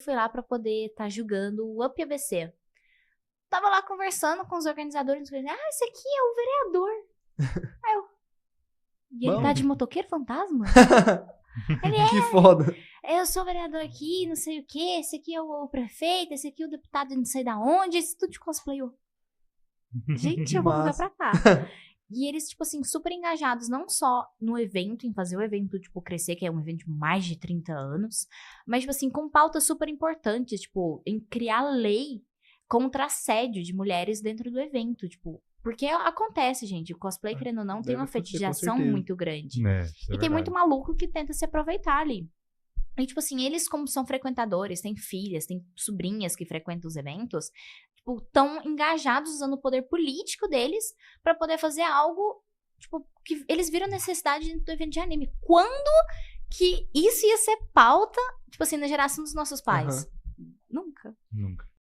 fui lá pra poder estar julgando o Up ABC. Tava lá conversando com os organizadores, esse aqui é o vereador. Aí eu, e ele tá de motoqueiro fantasma? Que foda. Eu sou vereador aqui, não sei o quê, esse aqui é o prefeito, esse aqui é o deputado de não sei da onde, esse tudo de cosplay. Gente, eu vou mudar pra cá. E eles, tipo assim, super engajados, não só no evento, em fazer o evento, tipo, crescer, que é um evento de mais de 30 anos, mas, tipo assim, com pautas super importantes, tipo, em criar lei contra assédio de mulheres dentro do evento, tipo, porque acontece, gente, o cosplay, querendo ou não, tem uma fetichização muito grande. E tem muito maluco que tenta se aproveitar ali. E, tipo assim, eles, como são frequentadores, têm filhas, têm sobrinhas que frequentam os eventos, tipo, tão engajados usando o poder político deles pra poder fazer algo, tipo, que eles viram necessidade dentro do evento de anime. Quando que isso ia ser pauta, tipo assim, na geração dos nossos pais? Nunca.